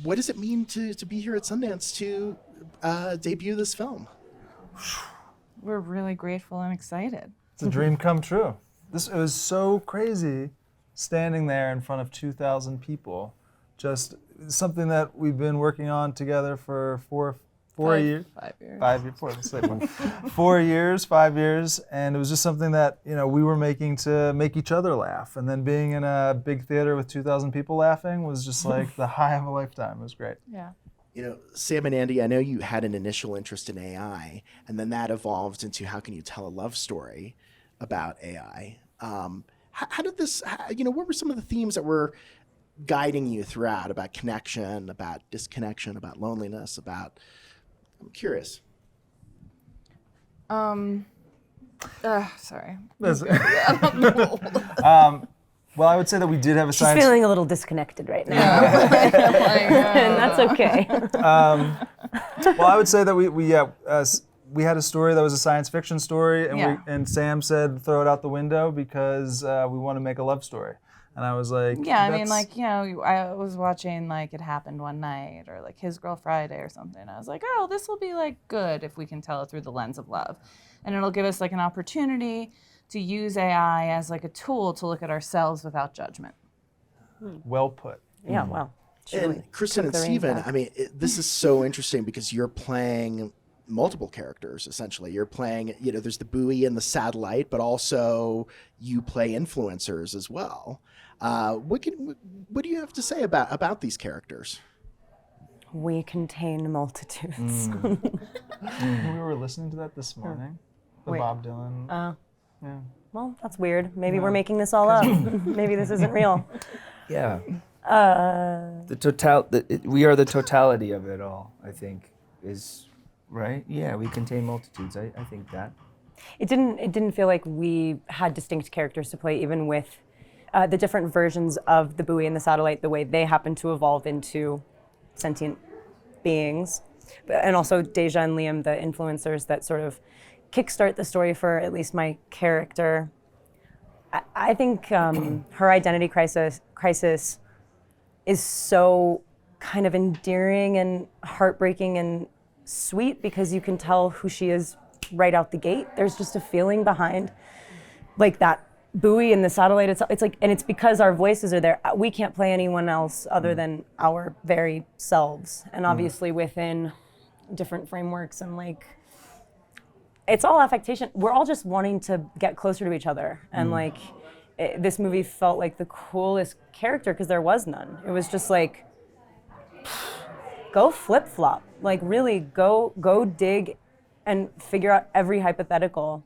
what does it mean to be here at Sundance to debut this film? We're really grateful and excited. It's a dream come true. It was so crazy standing there in front of 2,000 people. Just something that we've been working on together for 4 years. 5 years. 5 years. 4 years, 5 years, and it was just something that we were making to make each other laugh. And then being in a big theater with 2,000 people laughing was just like the high of a lifetime. It was great. Yeah. Sam and Andy, I know you had an initial interest in AI, and then that evolved into how can you tell a love story about AI. How did this? What were some of the themes that were guiding you throughout about connection, about disconnection, about loneliness, about? I'm curious. Sorry. Well, I would say that we did have a She's science. feeling a little disconnected right now. And that's okay. Well, I would say that we had a story that was a science fiction story, and and Sam said throw it out the window because we want to make a love story. And I was like, I was watching It Happened One Night or His Girl Friday or something. I was like, oh, this will be good if we can tell it through the lens of love. And it'll give us an opportunity to use AI as a tool to look at ourselves without judgment. Well put. Yeah, well. And Kristen and Steven, this is so interesting because you're playing multiple characters, essentially. You're playing, there's the buoy and the satellite, but also you play influencers as well. What do you have to say about these characters? We contain multitudes. We were listening to that this morning. The Wait. Bob Dylan. Yeah. Well, that's weird. Maybe we're making this all up. Maybe this isn't real. Yeah. We are the totality of it all, I think, is right. Yeah, we contain multitudes. I think that. It didn't feel like we had distinct characters to play, even with the different versions of the buoy and the satellite, the way they happen to evolve into sentient beings. And also Deja and Liam, the influencers that sort of kickstart the story for at least my character. I think her identity crisis is so kind of endearing and heartbreaking and sweet because you can tell who she is right out the gate. There's just a feeling behind that buoy and the satellite. It's and it's because our voices are there. We can't play anyone else other than our very selves. And obviously within different frameworks and it's all affectation. We're all just wanting to get closer to each other. And this movie felt like the coolest character because there was none. It was just go flip-flop. Really go dig and figure out every hypothetical.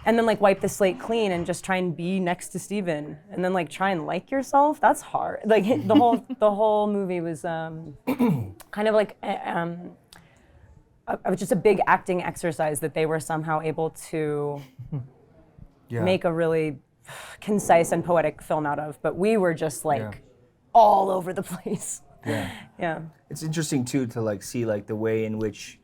And then wipe the slate clean and just try and be next to Steven. And then try and like yourself. That's hard. The whole movie was kind of just a big acting exercise that they were somehow able to make a really concise and poetic film out of. But we were just all over the place. Yeah. It's interesting too to see the way in which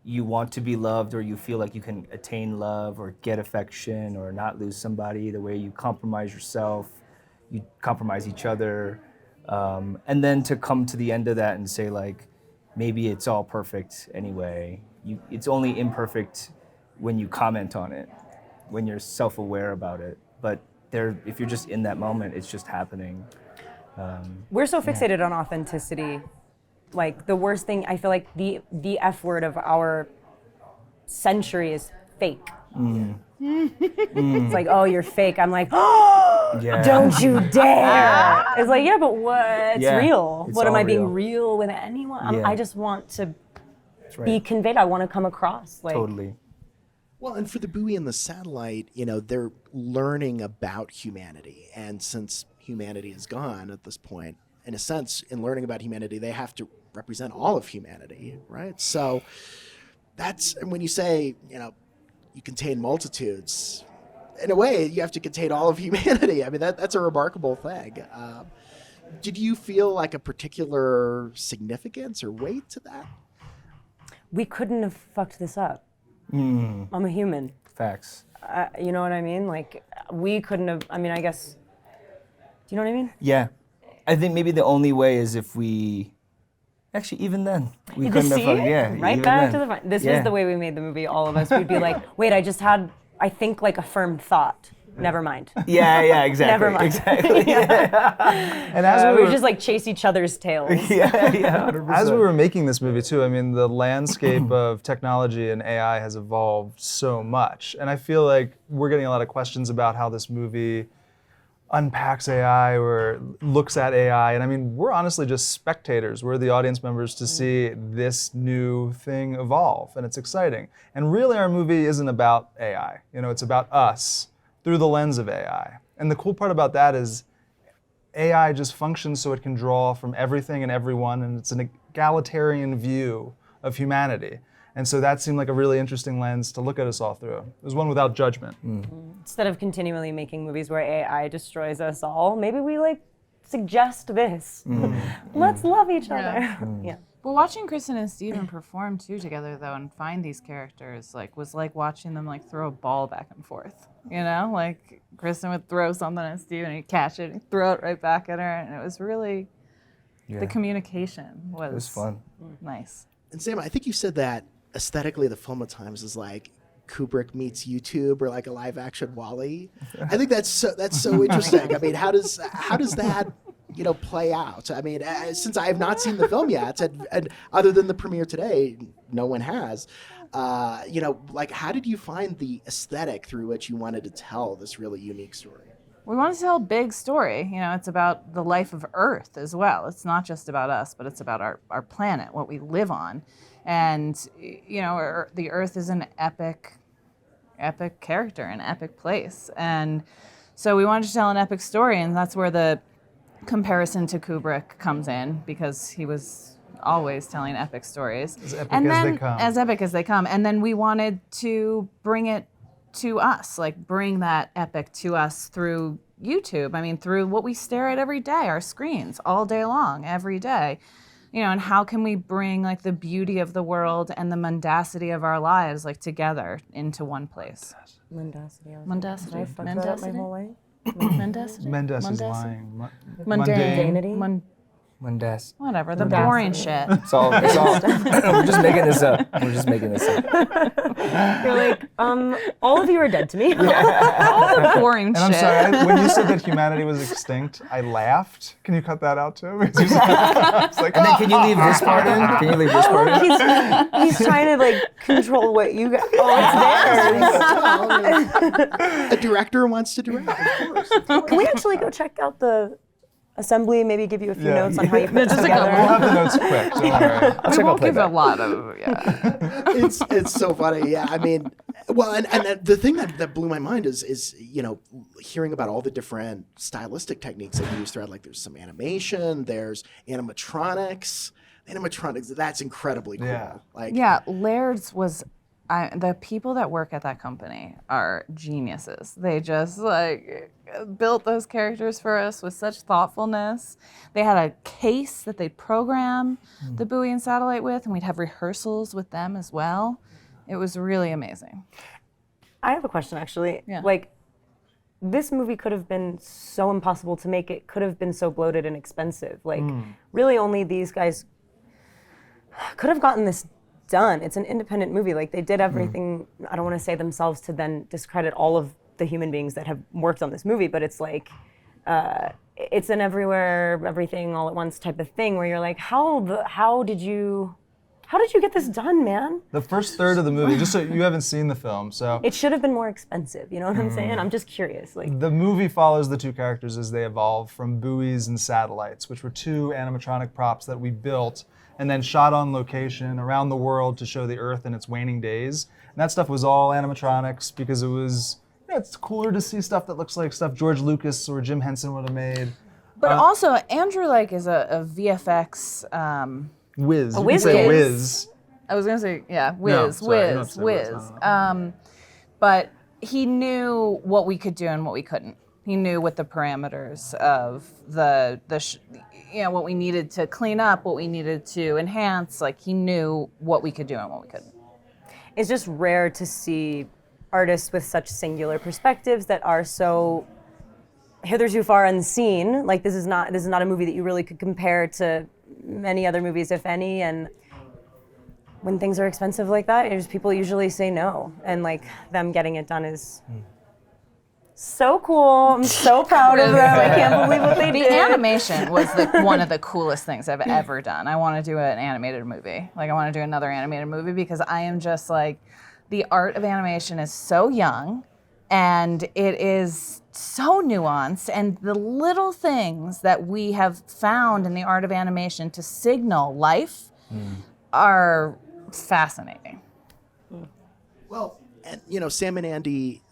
you want to be loved or you feel like you can attain love or get affection or not lose somebody, the way you compromise yourself, you compromise each other. And then to come to the end of that and say maybe it's all perfect anyway. It's only imperfect when you comment on it, when you're self-aware about it. But if you're just in that moment, it's just happening. We're so fixated on authenticity. The worst thing, I feel like the F word of our century is fake. It's oh, you're fake. I'm oh, don't you dare. It's yeah, but what? It's real. It's what am I being real. real with anyone? I just want to be conveyed. I want to come across. Totally. Well, and for the buoy and the satellite, they're learning about humanity. And since humanity is gone at this point, in a sense, in learning about humanity, they have to represent all of humanity, right? So that's when you say, you contain multitudes, in a way, you have to contain all of humanity. That's a remarkable thing. Did you feel a particular significance or weight to that? We couldn't have fucked this up. I'm a human. Facts. You know what I mean? We couldn't have, I guess, do you know what I mean? Yeah. I think maybe the only way is if we Actually, even then, we You couldn't just have. see? Right even back to then. the front. This Yeah. was the way we made the movie. All of us, we'd be like, wait, I just had, I think like a firm thought. Never mind. Yeah, exactly. Never mind. Exactly. And as We would just like chase each other's tails. yeah, 100%. As we were making this movie too, I mean, the landscape of technology and AI has evolved so much. And I feel like we're getting a lot of questions about how this movie unpacks AI or looks at AI. And I mean, we're honestly just spectators. We're the audience members to see this new thing evolve, and it's exciting. And really our movie isn't about AI. You know, it's about us through the lens of AI. And the cool part about that is AI just functions so it can draw from everything and everyone, and it's an egalitarian view of humanity. And so that seemed like a really interesting lens to look at us all through. It was one without judgment. Instead of continually making movies where AI destroys us all, maybe we like suggest this. Let's love each other. Yeah. But watching Kristen and Steven perform too together though and find these characters was like watching them like throw a ball back and forth. You know, like Kristen would throw something at Steven and he'd catch it and he'd throw it right back at her, and it was really the communication was It was fun. nice. And Sam, I think you said that aesthetically the film at times is like Kubrick meets YouTube or like a live action Wall-E. I think that's so interesting. I mean, how does that play out? I mean, since I have not seen the film yet, and other than the premiere today, no one has. Like, how did you find the aesthetic through which you wanted to tell this really unique story? We want to tell a big story. You know, it's about the life of Earth as well. It's not just about us, but it's about our planet, what we live on. And, you know, the Earth is an epic character, an epic place. And so we wanted to tell an epic story, and that's where the comparison to Kubrick comes in, because he was always telling epic stories. As epic and as then, they come. As epic as they come. And then we wanted to bring it to us, like bring that epic to us through YouTube. I mean, through what we stare at every day, our screens, all day long, every day. You know, and how can we bring like the beauty of the world and the mendacity of our lives like together into one place? Mendacity. Mendacity. I fucked that up my whole life. Mendacity. Mendes is Mundacity? lying. Mundane. Mundanity? Mundas. Whatever, the boring shit. It's all. We're just making this up. You're like, all of you are dead to me. All the boring And shit. I'm sorry, when you said that humanity was extinct, I laughed. Can you cut that out too? Because you said- it's like, And then can you leave this part in? Can you leave this part in? He's trying to like control what you got. Oh, it's there. A director wants to direct, of course. Can we actually go check out the assembly, maybe give you a few Yeah. notes on how you put it Just like together? we'll have the notes quick, don't worry. We won't play give back. a lot of, It's so funny. Yeah, I mean, well, and the thing that blew my mind is hearing about all the different stylistic techniques that you use throughout. Like, there's some animation, there's animatronics. That's incredibly cool. Yeah. Like, Yeah, Laird's was, the people that work at that company are geniuses. They just like built those characters for us with such thoughtfulness. They had a case that they'd program the buoy and satellite with, and we'd have rehearsals with them as well. It was really amazing. I have a question actually. Yeah. Like, this movie could have been so impossible to make. It could have been so bloated and expensive. Like, really only these guys could have gotten this done. It's an independent movie. Like, they did everything, I don't want to say themselves to then discredit all of the human beings that have worked on this movie, but it's like, it's an everywhere, everything all at once type of thing where you're like, how did you get this done, man? The first third of the movie, just so you haven't seen the film, so It should have been more expensive, you know what I'm saying? I'm just curious. Like, the movie follows the two characters as they evolve from buoys and satellites, which were two animatronic props that we built and then shot on location around the world to show the Earth in its waning days. And that stuff was all animatronics because it was, it's cooler to see stuff that looks like stuff George Lucas or Jim Henson would have made. But also, Andrew a VFX. Whiz. You can whiz say kid. whiz. I was gonna say No, whiz, sorry, you don't have to whiz, say whiz. whiz. But he knew what we could do and what we couldn't. He knew what the parameters of what we needed to clean up, what we needed to enhance. Like, he knew what we could do and what we couldn't. it's just rare to see artists with such singular perspectives that are so hitherto far unseen. Like, this is not a movie that you really could compare to many other movies, if any, and when things are expensive like that, people usually say no, and like them getting it done is so cool. I'm so proud of them. I can't believe what they did. The animation was one of the coolest things I've ever done. I want to do an animated movie. Like, I want to do another animated movie because I am just like, the art of animation is so young and it is so nuanced, and the little things that we have found in the art of animation to signal life are fascinating. Well, and Sam and Andy,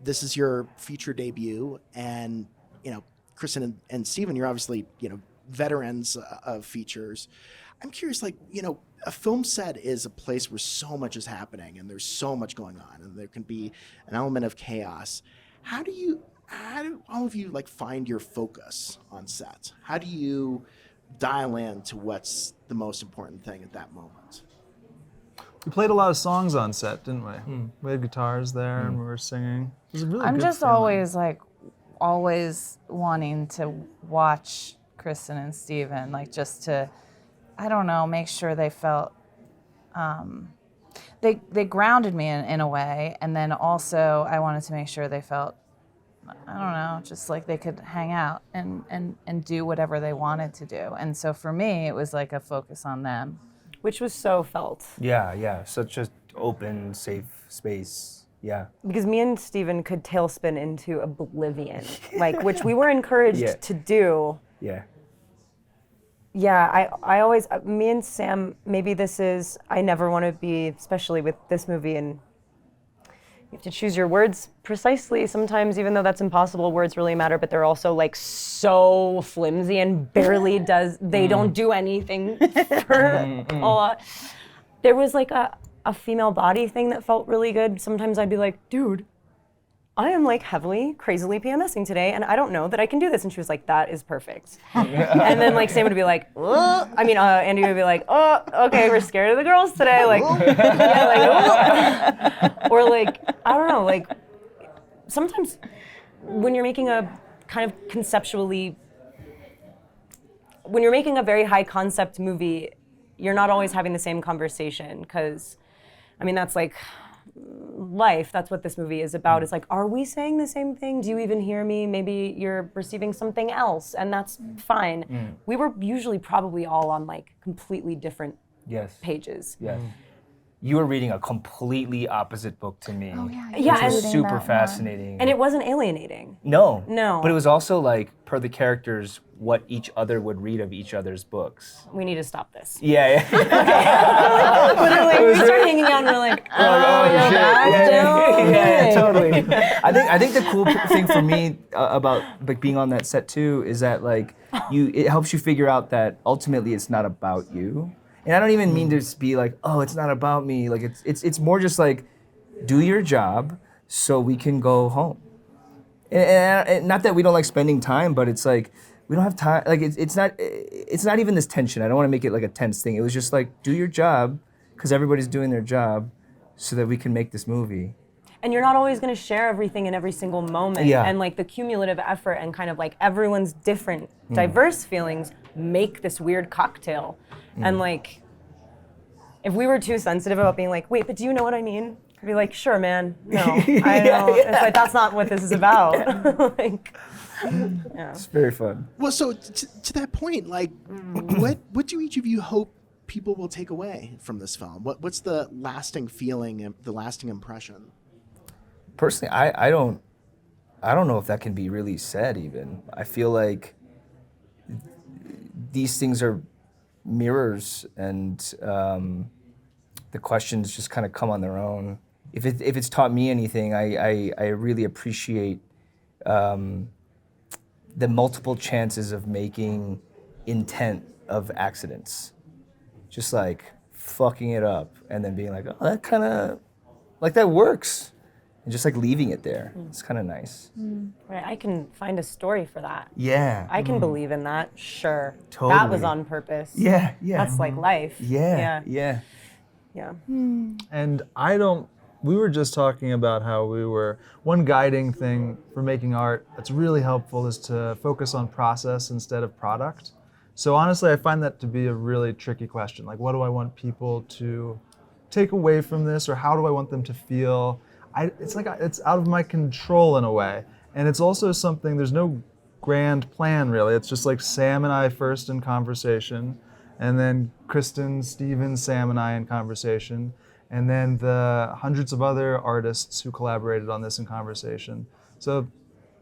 this is your feature debut, and Kristen and Steven, you're obviously veterans of features. I'm curious, a film set is a place where so much is happening and there's so much going on, and there can be an element of chaos. How do all of you find your focus on set? How do you dial in to what's the most important thing at that moment? We played a lot of songs on set, didn't we? We had guitars there and we were singing. It was a really I'm good just feeling. always wanting to watch Kristen and Steven, just to, I don't know, make sure they felt, they grounded me in a way, and then also I wanted to make sure they felt, I don't know, just like they could hang out and do whatever they wanted to do. And so for me, it was like a focus on them. Which was so felt. Yeah, such an open, safe space. Yeah. Because me and Steven could tailspin into oblivion, which we were encouraged to do. Yeah. Yeah, I always, me and Sam, maybe this is, I never want to be, especially with this movie, and you have to choose your words precisely. Sometimes, even though that's impossible, words really matter, but they're also so flimsy and barely they don't do anything for a lot. There was a female body thing that felt really good. Sometimes I'd be like, dude, I am heavily, crazily PMSing today, and I don't know that I can do this. And she was like, that is perfect. And then Sam would be like, oh. Andy would be like, oh, okay, we're scared of the girls today. Or I don't know, sometimes when you're making a kind of when you're making a very high concept movie, you're not always having the same conversation, because, that's life. That's what this movie is about. It's are we saying the same thing? Do you even hear me? Maybe you're receiving something else, and that's fine. We were usually probably all on completely different pages. Yes. You were reading a completely opposite book to me. Oh, yeah. Which was super fascinating. And it wasn't alienating. No. No. But it was also per the characters, what each other would read of each other's books. We need to stop this. Yeah. Literally, we start hanging out and we're like, yeah, totally. I think the cool thing for me about being on that set too is that it helps you figure out that ultimately it's not about you. And I don't even mean to be it's not about me. It's more just do your job so we can go home. And not that we don't like spending time, but it's we don't have time. It's not even this tension. I don't want to make it a tense thing. It was just do your job because everybody's doing their job so that we can make this movie. And you're not always going to share everything in every single moment. Yeah. And the cumulative effort and kind of everyone's different, diverse feelings make this weird cocktail. And if we were too sensitive about being wait, but do you know what I mean? I'd be like, sure, man. No, I know. It's that's not what this is about. It's very fun. Well, so to that point, what do each of you hope people will take away from this film? What's the lasting feeling and the lasting impression? Personally, I don't know if that can be really said even. I feel these things are mirrors, and the questions just kind of come on their own. If it's taught me anything, I really appreciate the multiple chances of making intent of accidents. Just fucking it up and then being oh, that kind of, that works. And just leaving it there. It's kind of nice. Right, I can find a story for that. Yeah. I can believe in that, sure. Totally. That was on purpose. Yeah. That's life. Yeah. And we were just talking about how one guiding thing for making art that's really helpful is to focus on process instead of product. So honestly, I find that to be a really tricky question. Like, what do I want people to take away from this, or how do I want them to feel? It's like it's out of my control in a way. And it's also something, there's no grand plan really. It's just like Sam and I first in conversation, and then Kristen, Steven, Sam and I in conversation, and then the hundreds of other artists who collaborated on this in conversation. So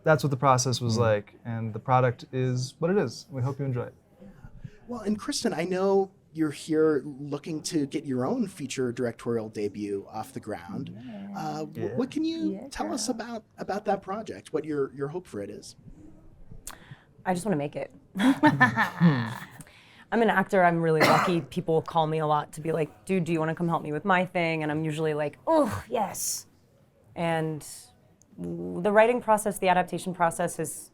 that's what the process was like, and the product is what it is. We hope you enjoy it. Well, and Kristen, I know you're here looking to get your own feature directorial debut off the ground. What can you tell us about that project? What your hope for it is? I just want to make it. I'm an actor. I'm really lucky. People call me a lot to be like, dude, do you want to come help me with my thing? And I'm usually like, oh, yes. And the writing process, the adaptation process is,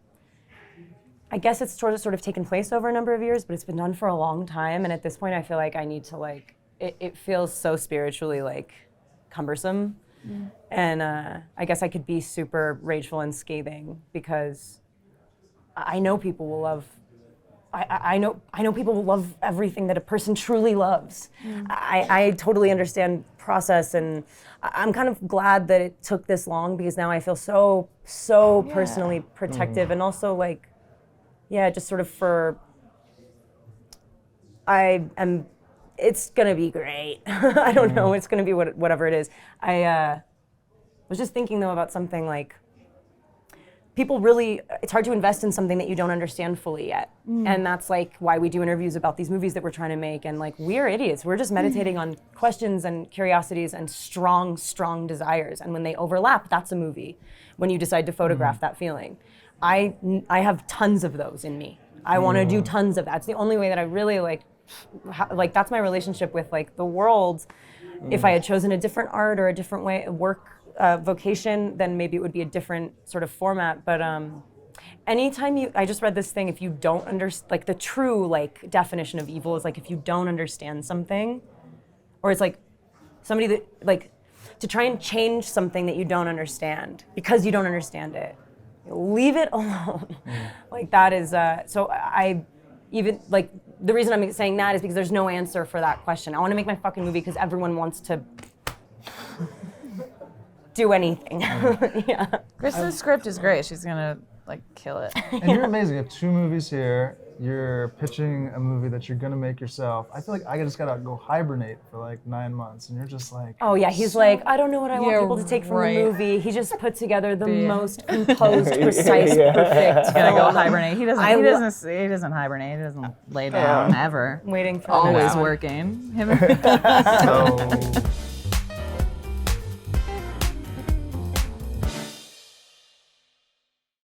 I guess it's sort of taken place over a number of years, but it's been done for a long time. And at this point, I feel like I need to it feels so spiritually cumbersome. And I guess I could be super rageful and scathing because I know people will love, I know people will love everything that a person truly loves. I totally understand process, and I'm kind of glad that it took this long because now I feel so personally protective, and also just sort of it's gonna be great. I don't know, it's gonna be whatever it is. I was just thinking though about something like, people really, it's hard to invest in something that you don't understand fully yet. And that's why we do interviews about these movies that we're trying to make, and we're idiots. We're just meditating on questions and curiosities and strong desires. And when they overlap, that's a movie. When you decide to photograph that feeling. I have tons of those in me. I want to do tons of that. It's the only way that I really that's my relationship with the world. If I had chosen a different art or a different way work, vocation, then maybe it would be a different sort of format. But anytime I just read this thing, if you don't understand, the true definition of evil is if you don't understand something, or it's somebody that to try and change something that you don't understand because you don't understand it. Leave it alone. That is, so I even, the reason I'm saying that is because there's no answer for that question. I want to make my fucking movie because everyone wants to do anything. Yeah. Kristen's script is great. She's gonna kill it. And you're amazing. You have 2 movies here. You're pitching a movie that you're gonna make yourself. I feel like I just gotta go hibernate for 9 months, and you're just oh yeah, he's I don't know what I want people to take from the movie. He just put together the most composed, precise, perfect. Gotta go hibernate. He doesn't hibernate. He doesn't lay down ever. Waiting for always working. so